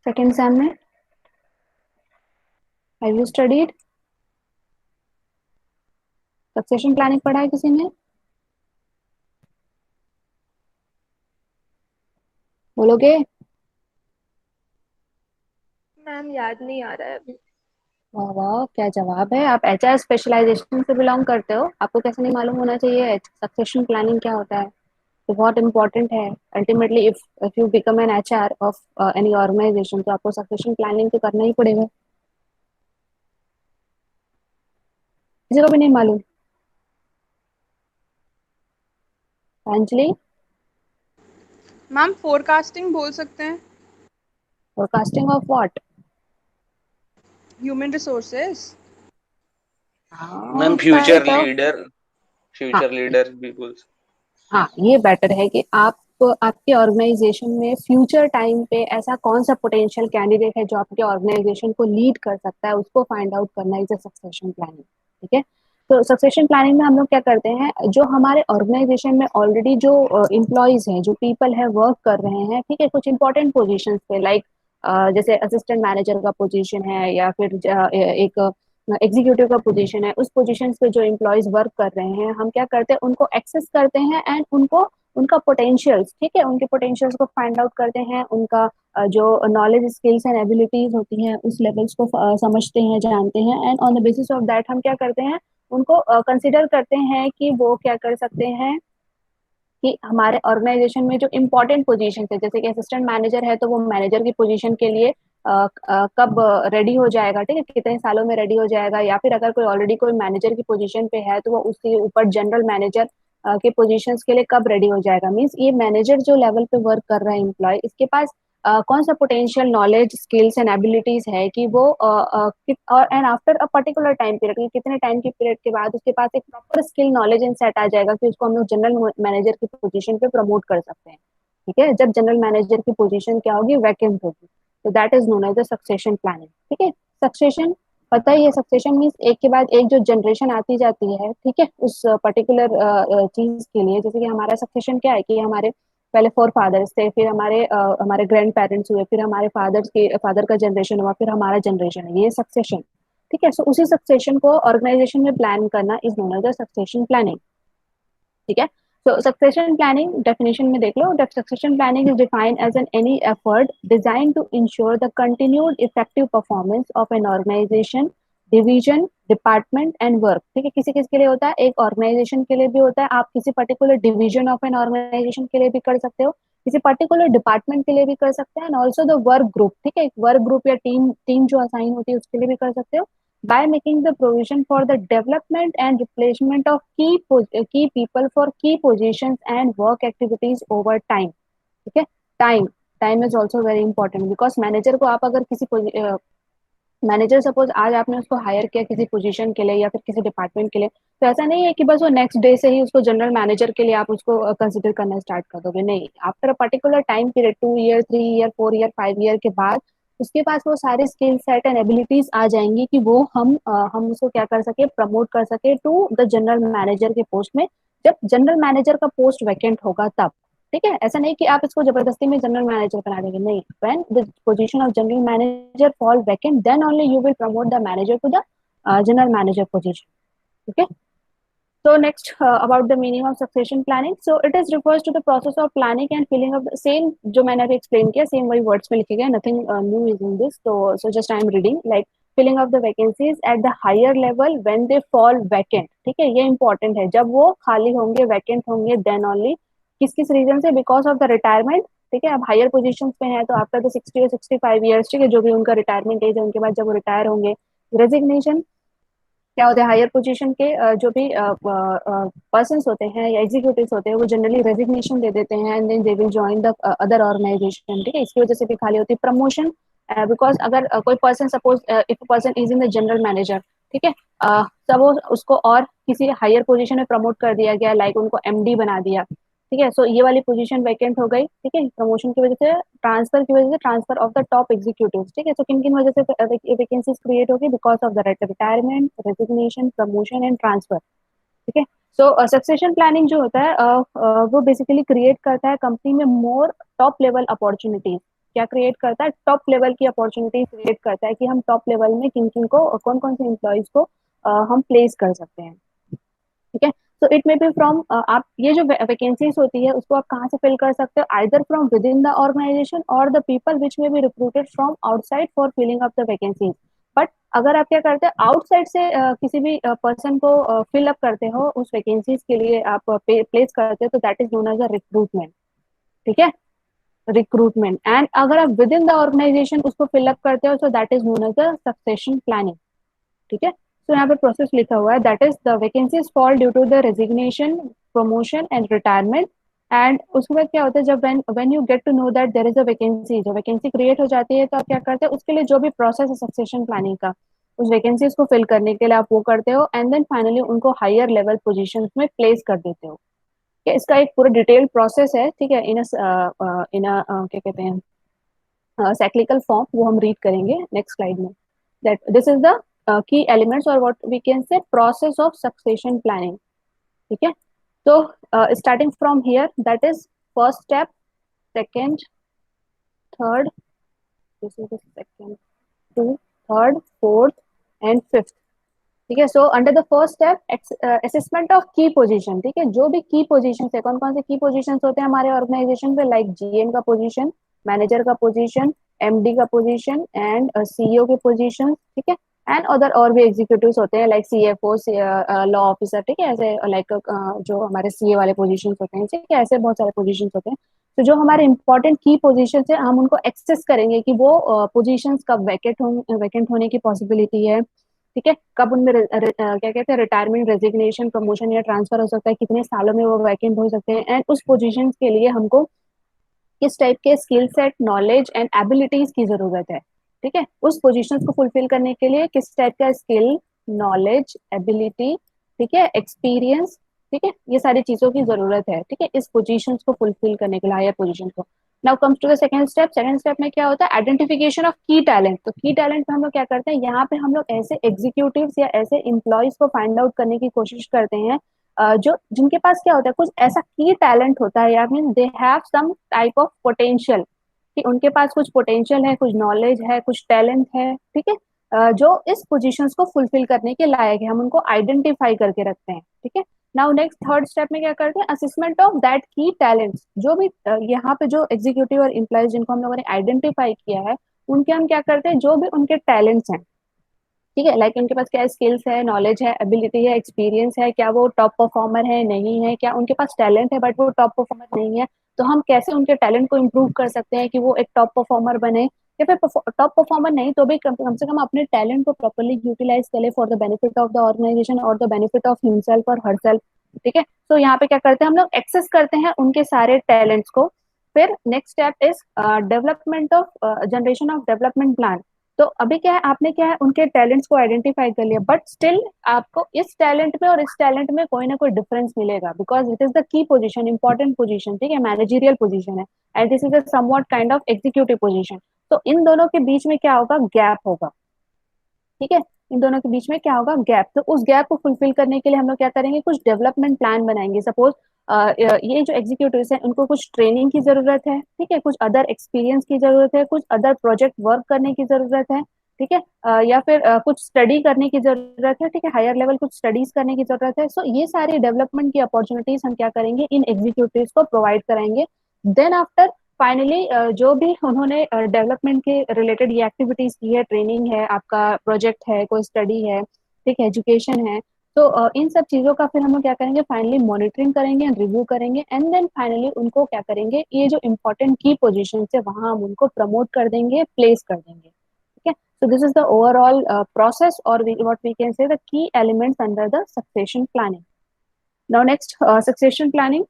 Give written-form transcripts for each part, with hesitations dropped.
Second same में have you studied? Succession planning पढ़ा है किसी ने? बोलोगे? मैम याद नहीं आ रहा है अभी। वाह वाह, क्या जवाब है। आप एचआर स्पेशलाइजेशन से बिलोंग करते हो, आपको कैसे नहीं मालूम होना चाहिए सक्सेशन प्लानिंग क्या होता है। तो बहुत इंपॉर्टेंट है। Ultimately if you become an HR of any organisation तो आपको सक्सेशन प्लानिंग तो करना ही पड़ेगा। किसी को भी नहीं मालूम? अंजलि? मैम फोरकास्टिंग बोल सकते हैं। Forecasting of what? Human resources. हाँ ma'am future kind of. Leader, हाँ, फ्यूचर लीडर भी बोल सकते। हाँ ये बेटर है कि आप आपके ऑर्गेनाइजेशन में फ्यूचर टाइम पे ऐसा कौन सा पोटेंशियल कैंडिडेट है जो आपके ऑर्गेनाइजेशन को लीड कर सकता है, उसको फाइंड आउट करना इज अ सक्सेशन प्लानिंग। ठीक है। तो सक्सेशन प्लानिंग में हम लोग क्या करते हैं, जो हमारे ऑर्गेनाइजेशन में ऑलरेडी जो इम्प्लॉयज हैं, जो पीपल है वर्क कर रहे हैं, ठीक है, कुछ इंपॉर्टेंट पोजीशंस पे, लाइक जैसे असिस्टेंट मैनेजर का पोजीशन है या फिर एक एग्जीक्यूटिव का पोजीशन है, उस पोजीशन पे जो एम्प्लॉयज वर्क कर रहे हैं, हम क्या करते हैं, उनको एक्सेस करते हैं एंड उनको उनका पोटेंशियल्स, ठीक है, उनके पोटेंशियल्स को फाइंड आउट करते हैं, उनका जो नॉलेज स्किल्स एंड एबिलिटीज होती हैं उस लेवल्स को समझते हैं, जानते हैं, and on the basis of that हम क्या करते हैं, उनको कंसिडर करते हैं कि वो क्या कर सकते हैं कि हमारे ऑर्गेनाइजेशन में जो इम्पोर्टेंट पोजीशन है, जैसे कि असिस्टेंट मैनेजर है तो वो मैनेजर की पोजीशन के लिए कब रेडी हो जाएगा, ठीक है, कितने सालों में रेडी हो जाएगा, या फिर अगर कोई ऑलरेडी कोई मैनेजर की पोजीशन पे है तो वो उसके ऊपर जनरल मैनेजर के पोजीशंस के लिए कब रेडी हो जाएगा। मीन्स ये मैनेजर जो लेवल पे वर्क कर रहा है एम्प्लॉय, इसके पास कौन सा potential knowledge skills and abilities है कि वो और and after a particular time period, कितने टाइम के पीरियड के बाद उसके पास एक proper skill knowledge and set आ जाएगा कि उसको हम लोग जनरल मैनेजर की पोजीशन पे प्रमोट कर सकते हैं। ठीक है, जब जनरल मैनेजर की पोजीशन क्या होगी, वैकेंट होगी, तो that is known as the succession planning. ठीक है। सक्सेशन, पता ही है, सक्सेशन मीन्स एक के बाद एक जो जनरेशन आती जाती है, ठीक है, उस पर्टिकुलर चीज के लिए, जैसे कि हमारा सक्सेशन क्या है कि हमारे पहले फोर फादर्स थे, फिर हमारे ग्रैंड पेरेंट्स हुए, फिर हमारे फादर का जनरेशन हुआ, फिर हमारा जनरेशन है, ये सक्सेशन। ठीक है। सो उसी सक्सेशन को ऑर्गेनाइजेशन में प्लान करना is known as the succession planning. ठीक है। So succession planning definition में देख लो, succession planning is defined as an any effort designed to ensure the continued effective performance of an organization, division, department and work। ठीक है, किसी किस के लिए होता है, एक ऑर्गेनाइजेशन के लिए भी होता है, आप किसी particular division of an organisation के लिए भी कर सकते हो, किसी पर्टिकुलर डिपार्टमेंट के लिए भी कर सकते हैं, and also the work group. ठीक है, एक वर्क ग्रुप या टीम टीम जो असाइन होती है उसके लिए भी कर सकते हो, by making the provision for the development and replacement of key people for key positions and work activities over time। ठीक है। Time, time is also very important, because manager को आप अगर किसी मैनेजर सपोज आज आपने उसको हायर किया किसी पोजीशन के लिए या फिर किसी डिपार्टमेंट के लिए, तो ऐसा नहीं है कि बस वो नेक्स्ट डे से ही उसको जनरल मैनेजर के लिए आप उसको कंसिडर करना स्टार्ट कर दोगे, नहीं, after a particular time period, 2 year, 3 year, 4 year, 5 year के बाद उसके पास वो सारे स्किल सेट एंड एबिलिटीज आ जाएंगी कि वो हम उसको क्या कर सके, प्रमोट कर सके टू द जनरल मैनेजर के पोस्ट में, जब जनरल मैनेजर का पोस्ट वैकेंट होगा तब। ठीक है, ऐसा नहीं कि आप इसको जबरदस्ती में जनरल मैनेजर बना देंगे, नहीं, when the position of general manager fall vacant then only you will promote the manager to the general manager position. ठीक है। So next, about the meaning of succession planning. So it is refers to the process of planning and filling of the same जो मैंने अभी explain किया, same वही words में लिखे गए, nothing new is in this. So just I am reading like filling of the vacancies at the higher level when they fall vacant। ठीक है, ये important है, जब वो खाली होंगे, vacant होंगे, then only किस किस रीजन से, बिकॉज ऑफ द रिटायरमेंट। ठीक है, अब हायर पोजीशन पे है तो आफ्टर द 60 or 65 ईयर्स, ठीक है, जो भी उनका रिटायरमेंट एज है, उनके बाद जब वो रिटायर होंगे, रेजिग्नेशन, क्या होता है, हायर पोजीशन के जो भी पर्सन होते हैं या एग्जीक्यूटिव्स होते हैं वो जनरली रेजिग्नेशन दे देते हैं and then they will join the other organisation. ठीक है, इसकी वजह से भी खाली होती है प्रमोशन, बिकॉज अगर कोई person suppose if person is in the general manager, ठीक है, सपोज उसको और किसी हायर पोजीशन में प्रमोट कर दिया गया, लाइक उनको एमडी बना दिया, ठीक है, सो ये वाली पोजीशन वैकेंट हो गई, ठीक है, प्रमोशन की वजह से, ट्रांसफर की वजह से, transfer of the top executive. ठीक है, सो किन किन वजह से वैकेंसीज क्रिएट होगी, because of the retirement, resignation, promotion and transfer. ठीक है। सो सक्सेशन प्लानिंग जो होता है वो बेसिकली क्रिएट करता है कंपनी में मोर टॉप लेवल अपॉर्चुनिटीज। क्या क्रिएट करता है, टॉप लेवल की अपॉर्चुनिटी क्रिएट करता है कि हम टॉप लेवल में किन किन को, कौन कौन से एम्प्लॉयज को हम प्लेस कर सकते हैं। ठीक है, so it may be from, आप ये जो वैकेंसीज होती है उसको आप कहाँ से फिल कर सकते हो, either from within the organisation और the people which may be recruited from outside for filling up the vacancies. But अगर आप क्या करते हैं, आउटसाइड से किसी भी पर्सन को फिल अप करते हो उस वैकेंसीज के लिए आप प्लेस करते हो, तो that is known as a recruitment. ठीक है, रिक्रूटमेंट। एंड अगर आप विद इन द ऑर्गेनाइजेशन उसको फिल अप करते हो, so that is known as a succession planning. ठीक है, तो यहाँ पे प्रोसेस लिखा हुआ है, that is the vacancies fall due to the resignation, promotion and retirement. And उसके बाद क्या होता है, जब when you get to know that there is a vacancy, जो वैकेंसी क्रिएट हो जाती है, तो आप क्या करते हैं, उसके लिए जो भी प्रोसेस है सक्सेशन प्लानिंग का, उस वैकेंसीज को फिल करने के लिए आप वो करते हो, एंड देन फाइनली उनको हायर लेवल पोजीशंस में प्लेस कर देते हो। कि इसका एक पूरा डिटेल प्रोसेस है। ठीक है, इन क्या कहते हैं, साइक्लिकल फॉर्म, वो हम रीड करेंगे नेक्स्ट स्लाइड में। That this is the key elements or what we can say process of succession planning. ठीक है, तो starting from here, that is first step, second, third, this is the second, two, third, fourth and fifth। ठीक है, so under the first step assessment of की position. ठीक है, जो भी की पोजीशन है, कौन कौन से की पोजीशन होते हैं हमारे ऑर्गेनाइजेशन पे, लाइक जीएम का पोजीशन, मैनेजर का पोजीशन, एमडी का पोजीशन एंड सीईओ के पोजीशन। ठीक है, एंड अदर और भी एग्जीक्यूटिव्स होते हैं लाइक सीएफओ, लॉ ऑफिसर। ठीक है, ऐसे लाइक जो हमारे सीए वाले पोजीशन होते हैं। ठीक है, ऐसे बहुत सारे पोजीशन होते हैं। तो जो हमारे इंपॉर्टेंट की पोजीशन है, हम उनको एक्सेस करेंगे कि वो पोजीशन कब वैकेंट होने की पॉसिबिलिटी है। ठीक है, कब उनमें क्या कहते हैं, रिटायरमेंट, रेजिग्नेशन, प्रमोशन या ट्रांसफर हो सकता है, कितने सालों में वो वैकेंट हो सकते हैं, एंड उस पोजीशन के लिए हमको किस टाइप के skill set, knowledge and abilities की जरूरत है। ठीक है, उस पोजीशन को फुलफिल करने के लिए किस टाइप का स्किल, नॉलेज, एबिलिटी, ठीक है, एक्सपीरियंस, ठीक है, ये सारी चीजों की जरूरत है। ठीक है, इस पोजीशन को फुलफिल करने के लिए, हायर पोजीशन को। Now comes to the second step. Second step में क्या होता है, आइडेंटिफिकेशन ऑफ की टैलेंट। तो की टैलेंट में हम लोग क्या करते हैं, यहाँ पे हम लोग ऐसे एग्जीक्यूटिव्स या ऐसे एम्प्लॉयज को फाइंड आउट करने की कोशिश करते हैं जो जिनके पास क्या होता है, कुछ ऐसा की टैलेंट होता है, या mean they have some type of potential, कि उनके पास कुछ पोटेंशियल है, कुछ नॉलेज है, कुछ टैलेंट है। ठीक है, जो इस पोजीशंस को फुलफिल करने के लायक है, हम उनको आइडेंटिफाई करके रखते हैं। ठीक है, नाउ नेक्स्ट थर्ड स्टेप में क्या करते हैं, असेसमेंट ऑफ दैट की टैलेंट्स। जो भी यहाँ पे जो एग्जीक्यूटिव और एम्प्लॉयज जिनको हम लोगों ने आइडेंटिफाई किया है, उनके हम क्या करते हैं, जो भी उनके टैलेंट्स हैं, ठीक है, लाइक उनके पास क्या स्किल्स है, नॉलेज है, एबिलिटी है, एक्सपीरियंस है, क्या वो टॉप परफॉर्मर है, नहीं है, क्या उनके पास टैलेंट है बट वो टॉप परफॉर्मर नहीं है, तो हम कैसे उनके टैलेंट को इम्प्रूव कर सकते हैं कि वो एक टॉप परफॉर्मर बने, या फिर टॉप परफॉर्मर नहीं तो भी कम से कम अपने टैलेंट को प्रॉपरली यूटिलाइज करे for the benefit of the organisation और द बेनिफिट ऑफ हिमसेल्फ और हरसेल्फ। ठीक है, तो यहाँ पे क्या करते हैं, हम लोग एक्सेस करते हैं उनके सारे टैलेंट्स को। फिर next step is development of generation of development plan. तो अभी क्या है, आपने क्या है, उनके टैलेंट्स को आइडेंटिफाई कर लिया, बट स्टिल आपको इस टैलेंट में और इस टैलेंट में कोई ना कोई डिफरेंस मिलेगा, because it is the key position, important position. ठीक है, मैनेजरियल पोजीशन है, and this is a somewhat kind of executive position. तो इन दोनों के बीच में क्या होगा, गैप होगा। ठीक है, इन दोनों के बीच में क्या होगा, गैप। तो उस गैप को फुलफिल करने के लिए हम लोग क्या करेंगे, कुछ डेवलपमेंट प्लान बनाएंगे। सपोज ये जो एग्जीक्यूटिव्स हैं उनको कुछ ट्रेनिंग की जरूरत है। ठीक है, कुछ अदर एक्सपीरियंस की जरूरत है, कुछ अदर प्रोजेक्ट वर्क करने की जरूरत है। ठीक है, या फिर कुछ स्टडी करने की जरूरत है। ठीक है, हायर लेवल कुछ स्टडीज करने की जरूरत है। सो ये सारी डेवलपमेंट की अपॉर्चुनिटीज हम क्या करेंगे, इन एग्जीक्यूटिव्स को प्रोवाइड कराएंगे। देन आफ्टर फाइनली जो भी उन्होंने डेवलपमेंट के रिलेटेड ये एक्टिविटीज की है, ट्रेनिंग है, आपका प्रोजेक्ट है, कोई स्टडी है, ठीक है, एजुकेशन है, तो इन सब चीजों का फिर हम लोग क्या करेंगे, फाइनली मॉनिटरिंग करेंगे, रिव्यू करेंगे, एंड देन फाइनली उनको क्या करेंगे, ये जो इंपॉर्टेंट की पोजीशन है वहां हम उनको प्रमोट कर देंगे, प्लेस कर देंगे। ठीक है, so this is the overall process, or what we can say, the key elements under the succession planning. Now next, succession planning,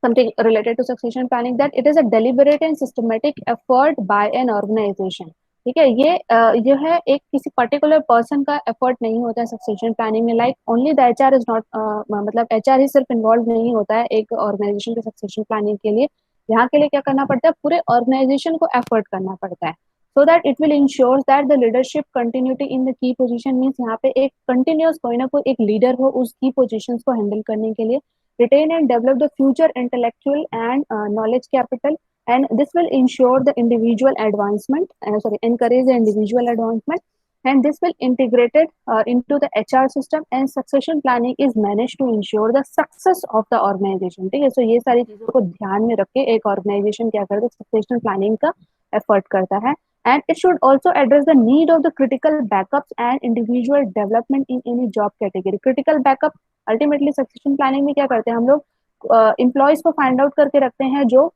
something related to succession planning, that it is a deliberate and systematic effort by an organization. ठीक है, ये जो है एक किसी particular person का effort नहीं होता है सक्सेशन प्लानिंग में, like only the HR is not, मतलब एचआर ही सिर्फ इन्वॉल्व नहीं होता है एक ऑर्गेनाइजेशन के सक्सेशन प्लानिंग के लिए। यहाँ के लिए क्या करना पड़ता है, पूरे ऑर्गेनाइजेशन को एफर्ट करना पड़ता है, so that it will ensure that the leadership continuity in the key position, means यहाँ पे एक कंटिन्यूअस कोई ना कोई एक लीडर हो उस की पोजीशन को हैंडल करने के लिए। retain and develop the future intellectual and knowledge capital, and this will ensure the individual advancement, encourage the individual advancement, and this will integrate it into the HR system, and succession planning is managed to ensure the success of the organization. ठीक है, so ये सारी चीजों को ध्यान में रख के एक ऑर्गेनाइजेशन क्या करता है, सक्सेशन प्लानिंग का एफर्ट करता है. And it should also address the need of the critical backups and individual development in any job category. Critical backup ultimately succession planning में क्या करते हैं हम लोग, एम्प्लॉयज को फाइंड आउट करके रखते हैं जो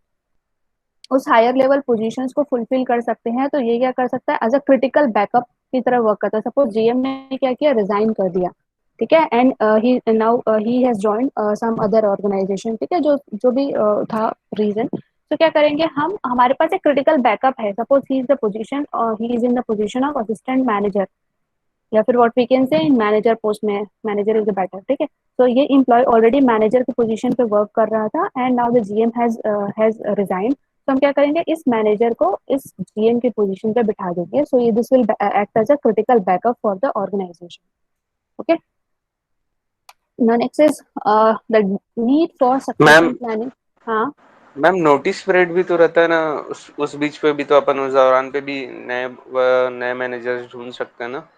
उस हायर लेवल पोजीशंस को फुलफिल कर सकते हैं. तो ये क्या कर सकता है, एज अ क्रिटिकल बैकअप की तरह वर्क करता है. सपोज जीएम ने क्या किया, रिजाइन कर दिया, ठीक है, and he now he has joined some other organisation, ठीक है, जो जो भी था रीजन. तो क्या करेंगे हम, हमारे पास एक क्रिटिकल बैकअप है. Suppose he is the position, he is in the position of assistant manager, या फिर what we can say in manager post में, मैनेजर इज द बेटर, ठीक है. तो ये एम्प्लॉय ऑलरेडी मैनेजर की पोजीशन पे वर्क कर रहा था, and now the GM has resign. तो हम क्या करेंगे, इस मैनेजर को इस जीएम की पोजीशन पे बिठा देंगे. सो ये this will act as a critical backup for the organisation. Okay, now next is the need for succession ma'am planning. हाँ मैम, नोटिस पीरियड भी तो रहता है ना, उस बीच पे भी तो अपन उस दौरान पे भी नए मैनेजर्स ढूंढ सकते हैं ना.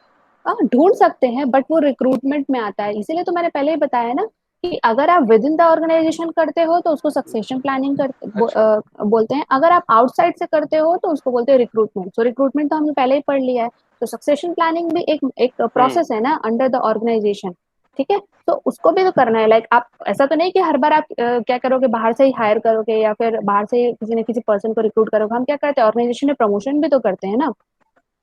ढूंढ सकते हैं, बट वो रिक्रूटमेंट में आता है. इसीलिए तो मैंने पहले ही बताया ना कि अगर आप विद इन द ऑर्गेनाइजेशन करते हो तो उसको सक्सेशन प्लानिंग अच्छा. बोलते हैं. अगर आप आउटसाइड से करते हो तो उसको बोलते हैं रिक्रूटमेंट. तो रिक्रूटमेंट तो हमने पहले ही पढ़ लिया है. तो सक्सेशन प्लानिंग भी एक एक प्रोसेस है ना अंडर द ऑर्गेनाइजेशन, ठीक है. तो उसको भी तो करना है. लाइक आप ऐसा तो नहीं कि हर बार आप क्या करोगे, बाहर से ही हायर करोगे या फिर बाहर से ही किसी न किसी पर्सन को रिक्रूट करोगे. हम क्या करते हैं, ऑर्गेनाइजेशन में प्रमोशन भी तो करते हैं ना.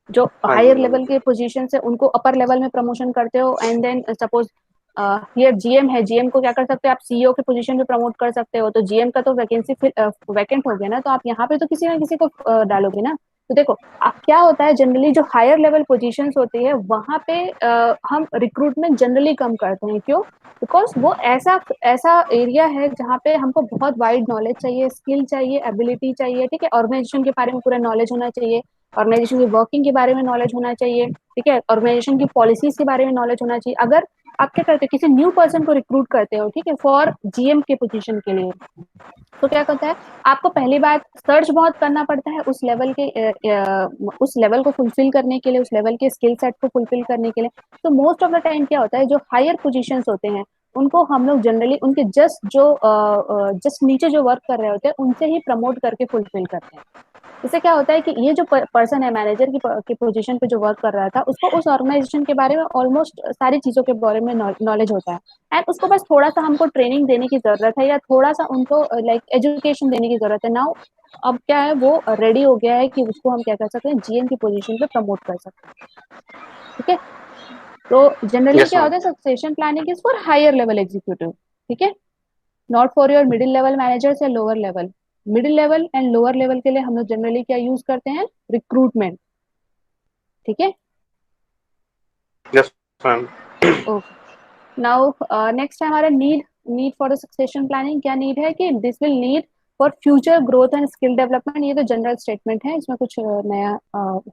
जो हाँ जी हायर मैम. लेवल के पोजीशन से उनको अपर लेवल में प्रमोशन करते हो. एंड देन सपोज ये जीएम है, जीएम को क्या कर सकते हो आप, सीईओ के पोजीशन पे प्रमोट कर सकते हो. तो जीएम का तो वैकेंसी वैकेंट हो गया ना, तो आप यहाँ पे तो किसी ना किसी को डालोगे ना. तो देखो क्या होता है, जनरली जो हायर लेवल पोजीशंस होती है वहां पे हम रिक्रूटमेंट जनरली कम करते हैं. क्यों? बिकॉज वो ऐसा ऐसा एरिया है जहाँ पे हमको बहुत वाइड नॉलेज चाहिए, स्किल चाहिए, एबिलिटी चाहिए, ठीक है. ऑर्गेनाइजेशन के बारे में पूरा नॉलेज होना चाहिए, ऑर्गेनाइजेशन की वर्किंग के बारे में नॉलेज होना चाहिए, ठीक है, ऑर्गेनाइजेशन की पॉलिसीज के बारे में नॉलेज होना चाहिए. अगर आप क्या करते हो, किसी न्यू पर्सन को रिक्रूट करते हो, ठीक है, फॉर जीएम के पोजीशन के लिए, तो क्या करता है, आपको पहली बात सर्च बहुत करना पड़ता है उस लेवल के उस लेवल को फुलफिल करने के लिए, उस लेवल के स्किल सेट को फुलफिल करने के लिए. तो मोस्ट ऑफ द टाइम क्या होता है, जो हायर पोजीशंस होते हैं उनको हम लोग जनरली उनके जस्ट नीचे जो वर्क कर रहे होते हैं उनसे ही प्रमोट करके फुलफिल करते हैं. इससे क्या होता है कि ये जो पर्सन है मैनेजर की पोजीशन पे जो वर्क कर रहा था, उसको उस ऑर्गेनाइजेशन के बारे में ऑलमोस्ट सारी चीजों के बारे में नॉलेज होता है. एंड उसको बस थोड़ा सा हमको ट्रेनिंग देने की जरूरत है, या थोड़ा सा उनको लाइक एजुकेशन देने की जरूरत है. नाउ अब क्या है, वो रेडी हो गया है कि उसको हम क्या कर सकते हैं, जीएम की पोजीशन पे प्रमोट कर सकते हैं, ठीक है. तो जनरली यस क्या मैम. होता है, succession planning is for higher level executive, ठीक है, not for your middle level managers या lower level. Middle level and lower level के लिए हम लोग जनरली क्या यूज करते हैं, रिक्रूटमेंट, ठीक है. Yes ma'am. Okay, now next है हमारा need. Need for the succession planning क्या नीड है कि this will need for future growth and skill development. ये तो जनरल स्टेटमेंट है, इसमें कुछ नया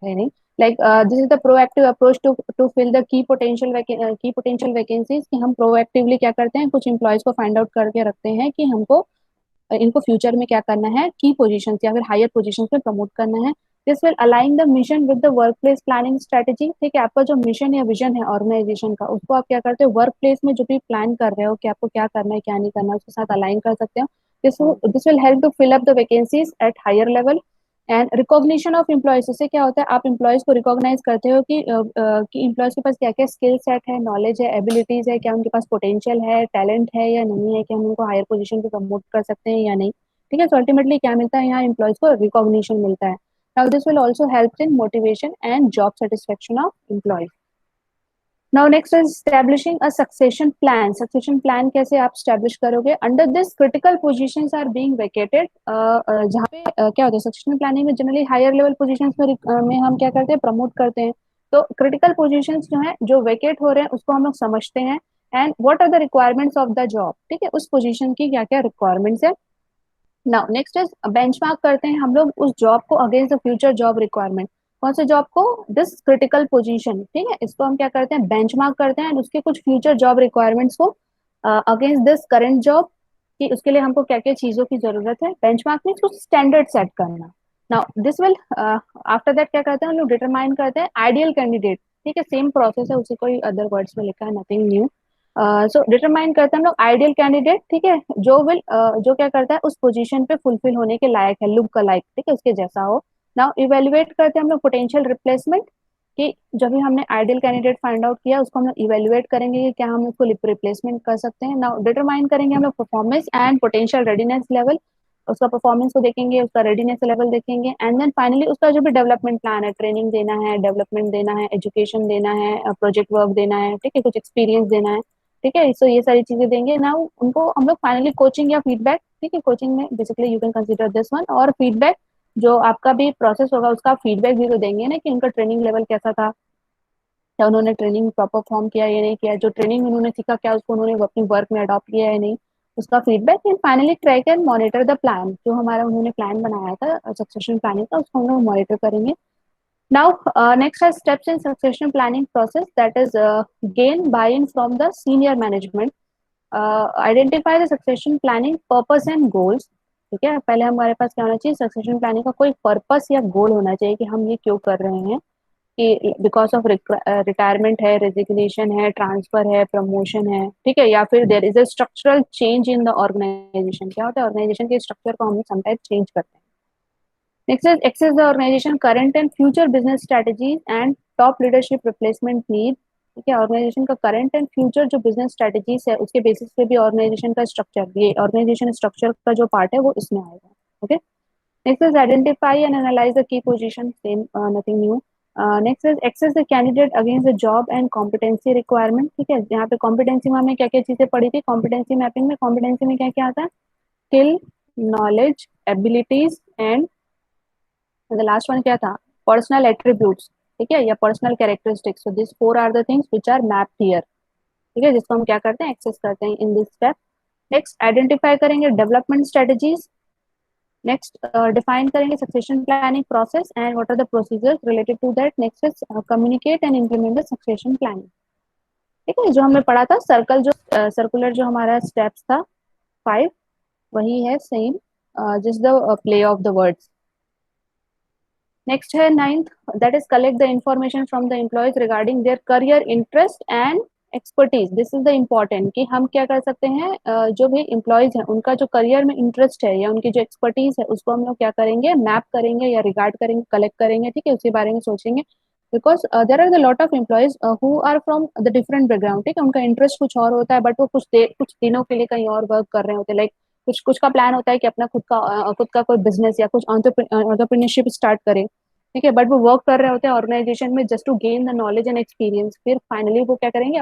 है नहीं. Like this is the proactive approach to fill the key potential vacancies. कि हम प्रोएक्टिवली क्या करते हैं, कुछ एम्प्लॉयज को फाइंड आउट करके रखते हैं कि हमको इनको फ्यूचर में क्या करना है, की पोजीशन या फिर हायर पोजीशन पे प्रमोट करना है. This will align the mission with the work place planning strategy. ठीक है, आपका जो मिशन या विजन है ऑर्गेनाइजेशन का, उसको आप क्या करते हो, वर्क प्लेस में जो भी प्लान कर रहे हो कि आपको क्या करना है क्या नहीं करना है, उसके साथ अलाइन कर सकते हो. This will help to fill up the vacancies at higher level. And recognition of employees. इससे क्या होता है, आप एम्प्लॉयज को रिकॉग्नाइज करते हो कि एम्प्लॉयज के पास क्या क्या स्किल सेट है, नॉलेज है, एबिलिटीज है, क्या उनके पास पोटेंशियल है, टैलेंट है या नहीं है, कि हम उनको हायर पोजीशन पे प्रमोट कर सकते हैं या नहीं, ठीक है. तो अल्टीमेटली क्या मिलता है, यहाँ एम्प्लॉयज को रिकॉग्निशन मिलता है. Now this will also help in motivation and job satisfaction of employees. Now next is establishing a succession plan. Succession plan कैसे आप स्टैब्लिश करोगे, under this critical positions are being vacated. जहाँ पे क्या होता है, सक्सेशन प्लानिंग में generally higher level positions में हम क्या करते हैं, प्रमोट करते हैं. तो क्रिटिकल पोजीशंस जो है जो वैकेट हो रहे हैं उसको हम लोग समझते हैं. And what are the requirements of the job, ठीक है, उस पोजीशन की क्या क्या रिक्वायरमेंट्स है. नाउ नेक्स्ट इज बेंचमार्क करते हैं हम लोग उस जॉब को against the future job requirement. कौन से जॉब को, दिस क्रिटिकल पोजीशन, ठीक है, इसको हम क्या करते हैं, बेंचमार्क करते हैं उसके कुछ फ्यूचर जॉब रिक्वायरमेंट्स को अगेंस्ट दिस करंट जॉब, कि उसके लिए हमको क्या क्या चीजों की जरूरत है। बेंचमार्क में कुछ स्टैंडर्ड सेट करना। Now this will after that क्या करते हैं हम लोग, डिटरमाइन करते हैं आइडियल कैंडिडेट। ठीक है, सेम प्रोसेस है, उसी कोई अदर वर्ड्स में लिखा है, नथिंग न्यू। सो डिटरमाइन करते हैं हम लोग आइडियल कैंडिडेट, ठीक है, जो क्या करता है उस पोजीशन पे फुलफिल होने के लायक है, लुक का लायक, ठीक है, उसके जैसा हो। नाउ इवेलुएट करते हैं हम लोग पोटेंशियल रिप्लेसमेंट, कि जब भी हमने आइडियल कैंडिडेट फाइंड आउट किया उसको हम लोग इवेलुएट करेंगे कि क्या हम उसको रिप्लेसमेंट कर सकते हैं। नाउ डिटरमाइन करेंगे हम लोग performance and potential readiness level, उसका परफॉर्मेंस को देखेंगे, उसका रेडीनेस लेवल देखेंगे, एंड देन फाइनली उसका जो भी डेवलपमेंट प्लान है, ट्रेनिंग देना है, डेवलपमेंट देना है, एजुकेशन देना है, प्रोजेक्ट वर्क देना है, ठीक है, कुछ एक्सपीरियंस देना है, ठीक है, सो ये सारी चीजें देंगे। ना उनको हम लोग फाइनली कोचिंग या फीडबैक, ठीक है, कोचिंग में basically you can consider this one, और फीडबैक जो आपका भी प्रोसेस होगा उसका फीडबैक भी तो देंगे ना, कि उनका ट्रेनिंग लेवल कैसा था, क्या उन्होंने ट्रेनिंग प्रॉपर फॉर्म किया या नहीं किया, जो ट्रेनिंग उन्होंने सीखा क्या उसको उन्होंने अपनी वर्क में अडॉप्ट किया या नहीं, उसका feedback. And finally track and monitor the plan, जो हमारा उन्होंने प्लान बनाया था सक्सेशन प्लानिंग का, उसको हम लोग मॉनिटर करेंगे। Now, next are steps in succession planning process, that is gain buy-in from the senior management. Identify the succession planning purpose and goals. ठीक है, पहले हमारे पास क्या होना चाहिए, सक्सेशन प्लानिंग का कोई पर्पस या गोल होना चाहिए कि हम ये क्यों कर रहे हैं, कि बिकॉज ऑफ रिटायरमेंट है, रेजिग्नेशन है, ट्रांसफर है, प्रमोशन है, ठीक है, या फिर there is a structural change in the organisation. क्या होता है, ऑर्गेनाइजेशन के स्ट्रक्चर को हम समटाइम चेंज करते हैं। Next is access the organization current and future business strategies and top leadership replacement need। ठीक है, ऑर्गेनाइजेशन का करंट एंड फ्यूचर जो बिजनेस स्ट्रेटजीज है उसके बेसिस पे भी ऑर्गेनाइजेशन का स्ट्रक्चर, ये ऑर्गेनाइजेशन स्ट्रक्चर का जो पार्ट है वो इसमें आएगा। Okay, next is identify and analyse the key position, same, nothing new. Next is assess the candidate against the job and competency requirement. ठीक है, यहाँ पे कॉम्पिटेंसी में हमें क्या क्या चीजें पढ़ी थी, कॉम्पिटेंसी मैपिंग में कॉम्पिटेंसी में क्या क्या आता है, skill, knowledge, abilities and the last one क्या था, पर्सनल एट्रीब्यूट्स, ठीक है, या personal characteristics. So this four are the things which are mapped here, ठीक है, जिसको हम क्या करते हैं, एक्सेस करते हैं in this step. Next identify करेंगे डेवलपमेंट स्ट्रेटजीज। नेक्स्ट डिफाइन करेंगे succession planning process and what are the procedures related to that. Next is communicate and implement the succession planning. ठीक है, जो हमने पढ़ा था सर्कल, जो सर्कुलर जो हमारा स्टेप्स था 5, वही है same, just the play of the words. Next है 9th, that is collect the information from the employees regarding their career interest and expertise. This is the important, कि हम क्या कर सकते हैं, जो भी एम्प्लॉयज हैं उनका जो करियर में इंटरेस्ट है या उनकी जो एक्सपर्टीज है उसको हम लोग क्या करेंगे, मैप करेंगे या रिगार्ड करेंगे, कलेक्ट करेंगे, ठीक है, उसके बारे में सोचेंगे। Because there are the lot of employees who are from the different background, ठीक है, उनका इंटरेस्ट कुछ और होता है, बट वो कुछ दिनों के लिए कहीं और वर्क कर रहे होते हैं, लाइक कुछ कुछ का प्लान होता है कि अपना खुद का कोई बिजनेस या कुछ एंटरप्रेन्योरशिप स्टार्ट करे, ठीक है, बट वो वर्क कर रहे होते हैं ऑर्गेनाइजेशन में just to gain the knowledge and experience, फिर फाइनली वो क्या करेंगे,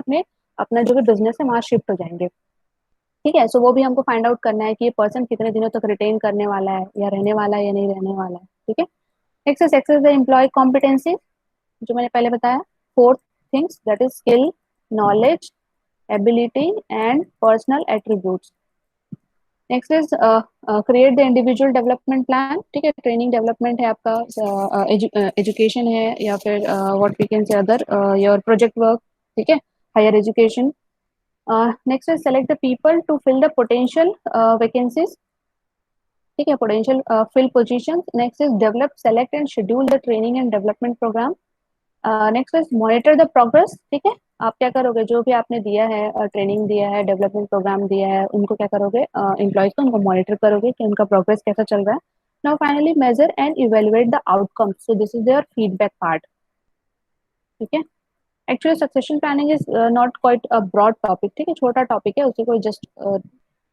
अपना जो भी बिजनेस है वहां शिफ्ट हो जाएंगे। ठीक है, सो वो भी हमको फाइंड आउट करना है कि ये पर्सन कितने दिनों तक रिटेन करने वाला है, या रहने वाला है या नहीं रहने वाला है। ठीक है, next is assess the employee competency, जो मैंने पहले बताया, 4 things, that is skill, knowledge, ability and personal attributes. Next is create the individual development plan. ठीक है, ट्रेनिंग डेवलपमेंट है आपका, एजुकेशन है, या फिर what we can say other your project work, ठीक है, higher education. Next is select the people to fill the potential vacancies. ठीक है, potential fill position. Next is develop, select and schedule the training and development programme. Next is monitor the progress. ठीक है, आप क्या करोगे, जो भी आपने दिया है, ट्रेनिंग दिया है, डेवलपमेंट प्रोग्राम दिया है, उनको क्या करोगे, एम्प्लॉयज को उनको मॉनिटर करोगे कि उनका प्रोग्रेस कैसा चल रहा है। Now finally measure and evaluate the outcome, so this is their feedback part. ठीक है, actually succession planning is not quite a broad topic, ठीक है, छोटा टॉपिक है, उसी को जस्ट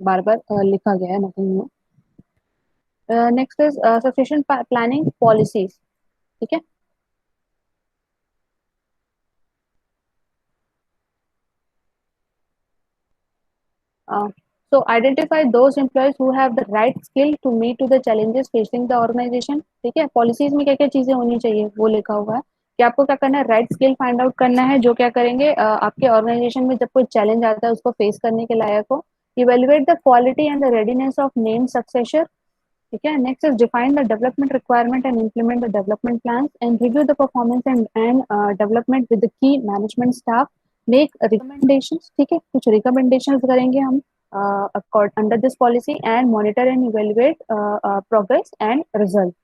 बार बार लिखा गया है, nothing new. Next is succession planning policies. ठीक है, so identify those employees who have the right skill to meet to the challenges facing the organization। ठीक है, पॉलिसीज में क्या क्या चीजें होनी चाहिए वो लिखा हुआ है, कि आपको क्या करना है, राइट स्किल फाइंड आउट करना है, जो क्या करेंगे, आपके ऑर्गेनाइजेशन में जब कोई चैलेंज आता है उसको फेस करने के लायक हो। Evaluate the quality and the readiness of name successor. ठीक है, next is define the development requirement and implement the development plan and review the performance and development with the key management staff. Make recommendations. ठीक है, कुछ recommendations करेंगे हम under this policy and monitor and evaluate progress and result.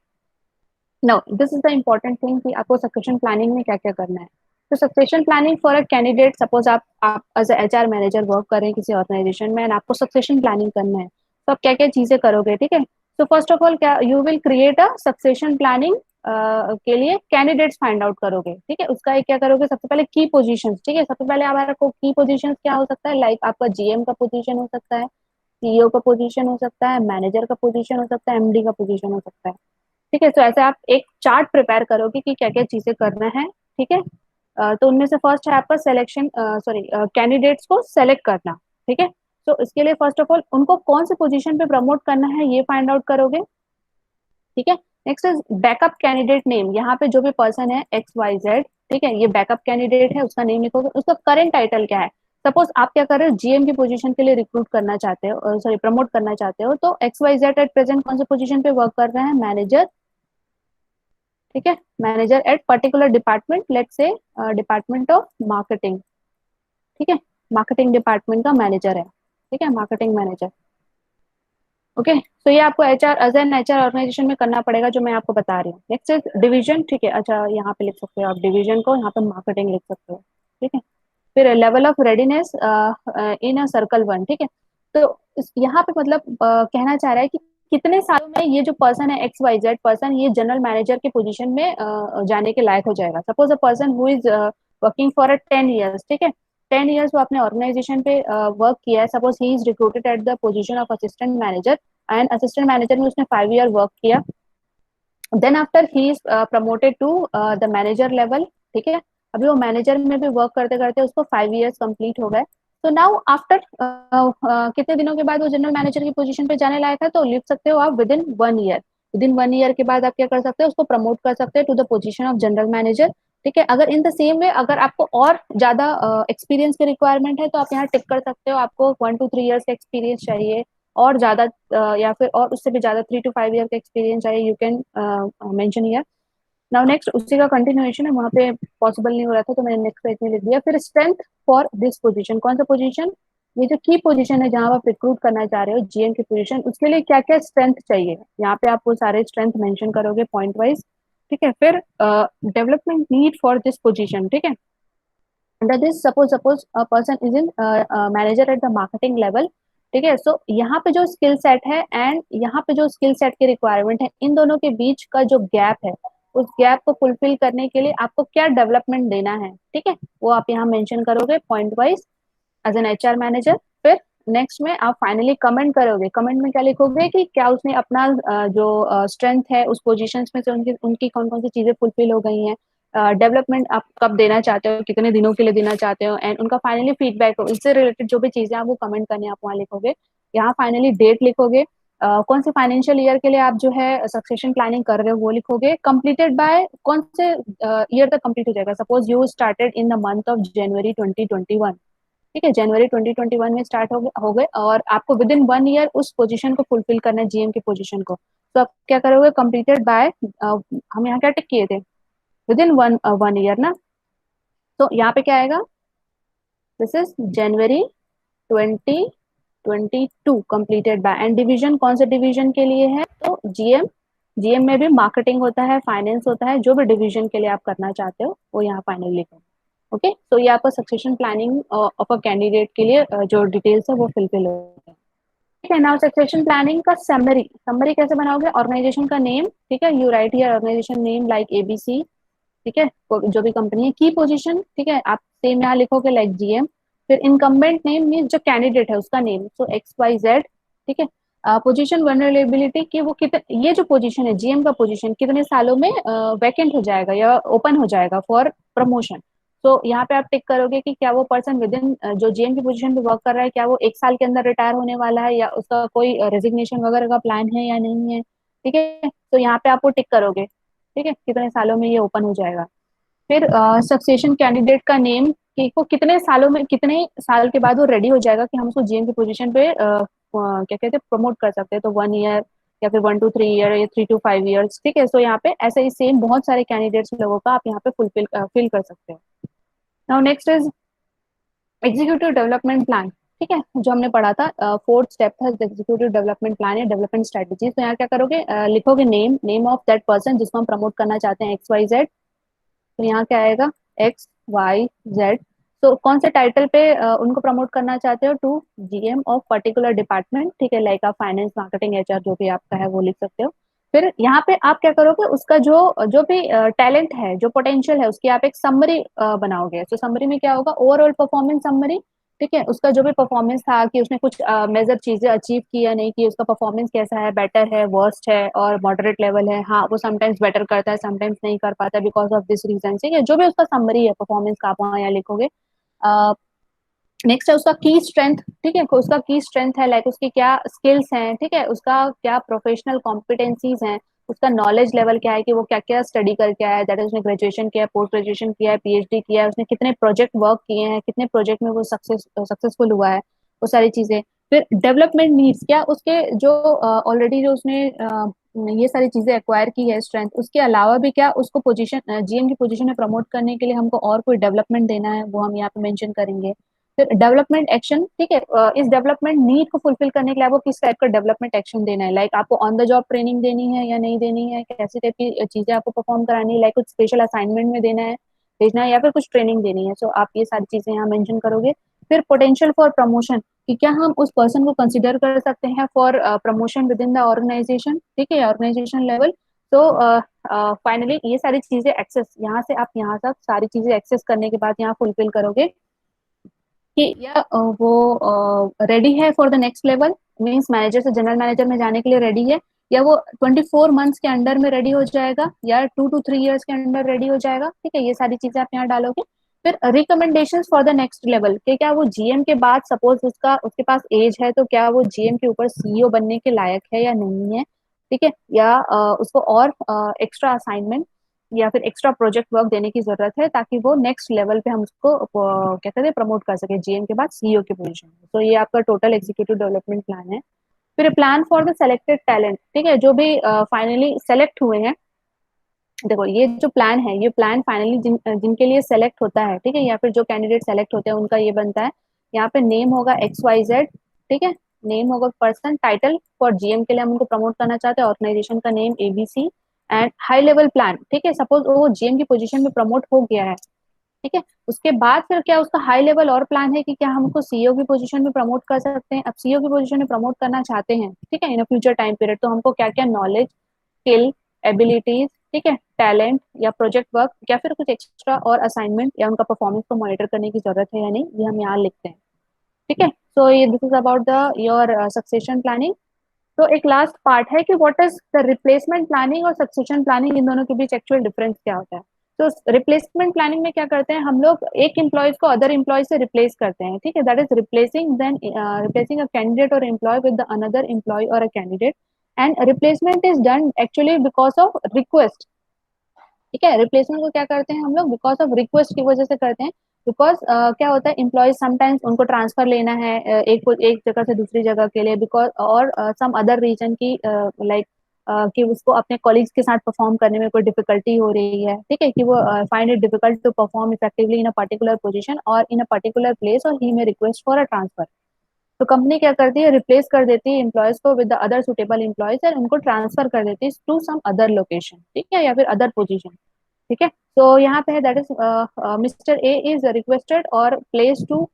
Now, this is the important thing कि आपको succession planning में क्या क्या करना है. तो succession planning for a candidate, suppose आप as a HR manager work कर रहे हैं किसी ऑर्गेनाइजेशन में एंड आपको सक्सेशन प्लानिंग करना है, तो आप क्या क्या चीजें करोगे. ठीक है. तो फर्स्ट ऑफ ऑल क्या you will create a succession planning के लिए कैंडिडेट्स फाइंड आउट करोगे. ठीक है. उसका एक क्या करोगे, सबसे पहले की पोजीशंस. ठीक है. सबसे पहले आपको की पोजीशंस क्या हो सकता है, लाइक आपका जीएम का पोजीशन हो सकता है, सीईओ का पोजीशन हो सकता है, मैनेजर का पोजीशन हो सकता है, एमडी का पोजीशन हो सकता है. ठीक है. तो ऐसे आप एक चार्ट प्रिपेयर करोगे कि क्या क्या चीजें करना है. ठीक है. तो उनमें से फर्स्ट है आपका सिलेक्शन, सॉरी कैंडिडेट्स को सेलेक्ट करना. ठीक है. तो इसके लिए फर्स्ट ऑफ ऑल उनको कौन सी पोजीशन पे प्रमोट करना है ये फाइंड आउट करोगे. ठीक है. Next is backup candidate name. यहाँ पे जो भी पर्सन है एक्स वाई जेड, ठीक है, ये बैकअप कैंडिडेट है, उसका नेम लिखोगे. उसका करंट टाइटल क्या है. सपोज आप क्या कर रहे हो, जीएम की पोजीशन के लिए रिक्रूट करना चाहते हो, सॉरी प्रमोट करना चाहते हो, तो X Y Z at present कौन सी पोजीशन पे वर्क कर रहे हैं, मैनेजर. ठीक है. Manager at particular department, let's say department of marketing. ठीक है. मार्केटिंग डिपार्टमेंट का मैनेजर है. ठीक है. Marketing manager. ओके. तो ये आपको HR as an HR organisation में करना पड़ेगा जो मैं आपको बता रही हूँ. Next is division. ठीक है. अच्छा, यहाँ पे लिख सकते हो आप डिवीजन को, यहाँ पे मार्केटिंग लिख सकते हो. ठीक है. फिर level of readiness in a circle 1. ठीक है. तो यहाँ पे मतलब कहना चाह रहा है कि कितने सालों में ये जो पर्सन है एक्स वाई जेड पर्सन, ये जनरल मैनेजर के पोजीशन में जाने के लायक हो जाएगा. Suppose a person who is working for a 10 years. ठीक है. 10 years वो अपने ऑर्गेनाइजेशन पे वर्क किया है. Suppose he is recruited at the position of assistant manager and assistant manager में उसने 5 year वर्क किया. Then after he is promoted to the manager level. ठीक है. अभी वो मैनेजर में भी वर्क करते करते उसको 5 years कंप्लीट हो गए. तो नाउ आफ्टर कितने दिनों के बाद वो जनरल मैनेजर की पोजीशन पे जाने लायक है, तो लिख सकते हो आप with in 1 year. With in 1 year के बाद आप क्या कर सकते हो, उसको प्रमोट कर सकते हैं to the position of general manager. ठीक है. अगर इन द सेम वे अगर आपको और ज्यादा एक्सपीरियंस की रिक्वायरमेंट है तो आप यहाँ टिक कर सकते हो, आपको 1 to 3 years का एक्सपीरियंस चाहिए और ज्यादा या फिर और उससे भी ज्यादा 3 to 5 year का एक्सपीरियंस चाहिए, you can mention here. Now next उसी का कंटिन्यूएशन है, वहां पे पॉसिबल नहीं हो रहा था तो मैंने नेक्स्ट पेज में लिख दिया. फिर स्ट्रेंथ फॉर दिस पोजीशन, कौन सा पोजीशन, ये जो की पोजीशन है जहां आप रिक्रूट करना चाह रहे हो जीएम की पोजीशन, उसके लिए क्या क्या स्ट्रेंथ चाहिए, यहाँ पे आप वो सारे स्ट्रेंथ मेंशन करोगे पॉइंट वाइज. ठीक है. फिर development need for this position. ठीक है. Under this suppose a person is in manager at the marketing level. ठीक है. सो यहाँ पे जो स्किल सेट है एंड यहाँ पे जो स्किल सेट की रिक्वायरमेंट है, इन दोनों के बीच का जो गैप है, उस गैप को फुलफिल करने के लिए आपको क्या डेवलपमेंट देना है. ठीक है. वो आप यहाँ मेंशन करोगे point wise as an HR manager. फिर नेक्स्ट में आप फाइनली कमेंट करोगे. कमेंट में क्या लिखोगे कि क्या उसने अपना जो स्ट्रेंथ है उस पोजीशंस में से उनकी उनकी कौन कौन सी चीजें फुलफिल हो गई हैं, डेवलपमेंट आप कब देना चाहते हो, कितने दिनों के लिए देना चाहते हो, एंड उनका फाइनली फीडबैक हो, इससे रिलेटेड जो भी चीजें आप वो कमेंट करने आप वहाँ लिखोगे. यहाँ फाइनली डेट लिखोगे, कौन से फाइनेंशियल ईयर के लिए आप जो है सक्सेशन प्लानिंग कर रहे हो वो लिखोगे. कंप्लीटेड बाय कौन से ईयर तक कंप्लीट हो जाएगा. Suppose you started in the month of January 2021. ठीक है. जनवरी 2021 में स्टार्ट हो गए और आपको विद इन 1 year उस पोजीशन को फुलफिल करना है, जीएम की पोजीशन को. तो आप क्या करोगे, कंप्लीटेड बाय, हम यहाँ क्या टिक किए थे, विद इन वन ईयर ना. तो यहाँ पे क्या आएगा, this is January 2022 completed by. And division कौन से डिवीजन के लिए है, तो जीएम. जीएम में भी मार्केटिंग होता है, फाइनेंस होता है, जो भी डिवीजन के लिए आप करना चाहते हो वो यहाँ फाइनल लिखो. ओके. तो ये आपका succession planning of a candidate के लिए जो डिटेल्स है वो फिलफिल हो गए. ठीक है. नाउ सक्सेशन प्लानिंग का समरी. समरी कैसे बनाओगे, ऑर्गेनाइजेशन का नेम. ठीक है. You write here organisation name like ABC. ठीक है. जो भी कंपनी है, की पोजीशन. ठीक है. आप सेम यहाँ लिखोगे लाइक जीएम. फिर इनकम्बेंट नेम मीन जो कैंडिडेट है उसका नेम, सो एक्स वाई जेड. ठीक है. पोजीशन वनरेबिलिटी की वो कितने, ये जो पोजीशन है जीएम का पोजीशन कितने सालों में वैकेंट हो जाएगा या ओपन हो जाएगा फॉर प्रमोशन. तो यहाँ पे आप टिक करोगे कि क्या वो पर्सन विद इन जो जीएम की पोजीशन पे वर्क कर रहा है, क्या वो 1 साल के अंदर रिटायर होने वाला है या उसका कोई रेजिग्नेशन वगैरह का प्लान है या नहीं है. ठीक है. तो यहाँ पे आप वो टिक करोगे. ठीक है. कितने सालों में ये ओपन हो जाएगा. फिर सक्सेशन कैंडिडेट का नेम कि वो कितने सालों में, कितने साल के बाद वो रेडी हो जाएगा कि हम उसको जीएम की पोजीशन पे क्या कहते हैं प्रमोट कर सकते हैं. तो 1 year या फिर 1 to 3 year या 3 to 5 years. ठीक है. सो यहाँ पे ऐसे ही सेम बहुत सारे कैंडिडेट्स लोगों का आप यहाँ पे फिल कर सकते हो. Now next is executive development plan. ठीक है, जो हमने पढ़ा था। फोर्थ स्टेप था एग्जीक्यूटिव डेवलपमेंट प्लान या डेवलपमेंट स्ट्रेटेजी। तो यहाँ क्या करोगे, लिखोगे नेम ऑफ दैट पर्सन जिसको हम प्रमोट करना चाहते हैं, एक्स वाई जेड। तो यहाँ क्या आएगा, एक्स वाई जेड। तो कौन से टाइटल पे उनको प्रमोट करना चाहते हो, to GM of particular department. ठीक है, लाइक आप फाइनेंस, मार्केटिंग, एचआर, जो भी आपका है वो लिख सकते हो। फिर यहाँ पे आप क्या करोगे, उसका जो जो भी टैलेंट है, जो पोटेंशियल है, उसकी आप एक समरी बनाओगे। तो समरी में क्या होगा, ओवरऑल परफॉर्मेंस समरी। ठीक है, उसका जो भी परफॉर्मेंस था कि उसने कुछ मेजर चीजें अचीव की या नहीं की, उसका परफॉर्मेंस कैसा है, बेटर है, वर्स्ट है और मॉडरेट लेवल है। हाँ, वो समटाइम्स बेटर करता है, समटाइम्स नहीं कर पाता बिकॉज ऑफ दिस रीजन। ठीक है, जो भी उसका समरी है परफॉर्मेंस का, आप वहाँ यहाँ लिखोगे। नेक्स्ट है उसका की स्ट्रेंथ। ठीक है, उसका की स्ट्रेंथ है, लाइक उसकी क्या स्किल्स हैं, ठीक है, उसका क्या प्रोफेशनल कॉम्पिटेंसीज हैं, उसका नॉलेज लेवल क्या है कि वो क्या क्या स्टडी करके आया है, दैट इज उसने ग्रेजुएशन किया है, पोस्ट ग्रेजुएशन किया है, पीएचडी किया है, उसने कितने प्रोजेक्ट वर्क किए हैं, कितने प्रोजेक्ट में वो सक्सेसफुल हुआ है, वो सारी चीजें। फिर डेवलपमेंट नीड्स, क्या उसके जो ऑलरेडी जो उसने ये सारी चीजें एक्वायर की है स्ट्रेंथ, उसके अलावा भी क्या उसको पोजीशन, जीएम की पोजीशन में प्रमोट करने के लिए हमको और कोई डेवलपमेंट देना है, वो हम यहाँ पे मेंशन करेंगे। फिर डेवलपमेंट एक्शन। ठीक है, इस डेवलपमेंट नीड को फुलफिल करने के लिए आपको किस टाइप का डेवलपमेंट एक्शन देना है, लाइक आपको ऑन द जॉब ट्रेनिंग देनी है या नहीं देनी है, कैसी टाइप की चीजें आपको परफॉर्म करानी है, लाइक कुछ स्पेशल असाइनमेंट में देना है, भेजना है, या फिर कुछ ट्रेनिंग देनी है। सो आप ये सारी चीजें यहाँ मेंशन करोगे। फिर पोटेंशियल फॉर प्रमोशन, कि क्या हम उस पर्सन को कंसिडर कर सकते हैं for promotion within the organisation. ठीक है, ऑर्गेनाइजेशन लेवल। तो फाइनली ये सारी चीजें एक्सेस, यहाँ से आप यहाँ तक सारी चीजें एक्सेस करने के बाद यहाँ फुलफिल करोगे कि या वो रेडी है for the next level, means manager से जनरल मैनेजर में जाने के लिए रेडी है, या वो 24 मंथ्स के अंडर में रेडी हो जाएगा, या 2 to 3 years के अंदर रेडी हो जाएगा। ठीक है, ये सारी चीजें आप यहाँ डालोगे। फिर recommendation for the next level, कि क्या वो जीएम के बाद सपोज उसका उसके पास एज है, तो क्या वो जीएम के ऊपर सीईओ बनने के लायक है या नहीं है। ठीक है, या उसको और एक्स्ट्रा असाइनमेंट या फिर एक्स्ट्रा प्रोजेक्ट वर्क देने की जरूरत है, ताकि वो नेक्स्ट लेवल पे हम उसको क्या कहते हैं प्रमोट कर सके जीएम के बाद सीईओ की पोजीशन में। तो ये आपका टोटल एग्जीक्यूटिव डेवलपमेंट प्लान है। फिर plan for the selected talent. ठीक है, जो भी फाइनली सेलेक्ट हुए हैं, देखो ये जो प्लान है, ये प्लान फाइनली जिनके लिए सेलेक्ट होता है, ठीक है, या फिर जो कैंडिडेट सेलेक्ट होते हैं उनका ये बनता है। यहाँ पे नेम होगा एक्स वाई जेड। ठीक है, नेम होगा पर्सन, टाइटल फॉर जीएम के लिए हम उनको प्रमोट करना चाहते हैं, ऑर्गेनाइजेशन का name ABC, and high level plan. ठीक है, सपोज वो जीएम की पोजीशन में प्रमोट हो गया है, ठीक है, उसके बाद फिर क्या उसका हाई लेवल और प्लान है कि क्या हम उसको सीईओ की पोजीशन में प्रमोट कर सकते हैं। अब सीईओ की पोजीशन में प्रमोट करना चाहते हैं, ठीक है, इन फ्यूचर टाइम पीरियड, तो हमको क्या क्या नॉलेज, स्किल, एबिलिटीज, ठीक है, टैलेंट या प्रोजेक्ट वर्क या फिर कुछ एक्स्ट्रा और असाइनमेंट या उनका परफॉर्मेंस को मॉनिटर करने की जरूरत है या नहीं, ये हम यहाँ लिखते हैं। ठीक है, सो ये this is about the your succession planning. तो एक लास्ट पार्ट है कि what is the replacement planning और सक्सेशन प्लानिंग, इन दोनों के बीच एक्चुअल डिफरेंस क्या होता है। तो रिप्लेसमेंट प्लानिंग में क्या करते हैं हम लोग, एक एम्प्लॉयज को अदर एम्प्लॉय से रिप्लेस करते हैं। ठीक है, that is replacing, then replacing a candidate और एम्प्लॉय विद अनदर एम्प्लॉय और a candidate. And replacement is done actually because of request. ठीक है, रिप्लेसमेंट को क्या करते हैं हम लोग, बिकॉज ऑफ रिक्वेस्ट की वजह से करते हैं। बिकॉज क्या होता है, एम्प्लॉयज समटाइम्स उनको ट्रांसफर लेना है एक जगह से दूसरी जगह के लिए, बिकॉज और सम अदर रीजन की, लाइक कि उसको अपने कॉलीग्स के साथ परफॉर्म करने में कोई डिफिकल्टी हो रही है। ठीक है, कि वो find it difficult to perform effectively in a particular position और इन अ पर्टिकुलर प्लेस, और ही में रिक्वेस्ट फॉर अ ट्रांसफर। तो कंपनी क्या करती है, रिप्लेस कर देती है एम्प्लॉयज को with the other suitable employees, और उनको ट्रांसफर कर देती है टू सम अदर लोकेशन। ठीक है, या फिर अदर पोजीशन। ठीक है, तो यहाँ पे है that is mister A is requested और place to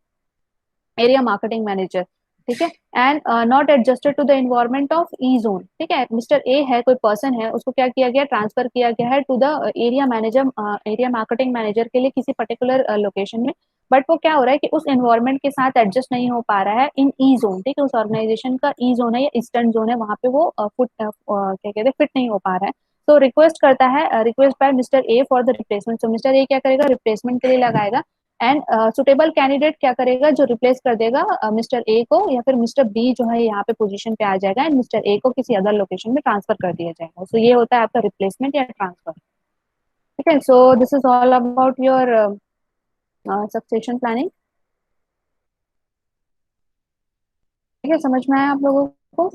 area marketing manager. ठीक है, and not adjusted to the environment of E zone. ठीक है, मिस्टर ए है, कोई पर्सन है, उसको क्या किया गया, ट्रांसफर किया गया है to the area manager, area marketing manager के लिए किसी पर्टिकुलर लोकेशन में। बट वो क्या हो रहा है कि उस एनवायरमेंट के साथ एडजस्ट नहीं हो पा रहा है इन ई जोन। ठीक है, उस ऑर्गेनाइजेशन का ई जोन है या ईस्टर्न जोन है, वहां पे वो क्या कहते हैं फिट नहीं हो पा रहा है। तो रिक्वेस्ट करता है, request bye mister A for the replacement. So mister A क्या करेगा, रिप्लेसमेंट के लिए लगाएगा। एंड सुटेबल कैंडिडेट क्या करेगा, जो रिप्लेस कर देगा मिस्टर ए को, या फिर मिस्टर बी जो है यहाँ पे पोजीशन पे आ जाएगा, एंड मिस्टर ए को किसी अदर लोकेशन में ट्रांसफर कर दिया जाएगा। सो ये होता है आपका रिप्लेसमेंट या ट्रांसफर। ठीक है, सो this is all about your succession planning. ठीक है, समझ में आया आप लोगों को।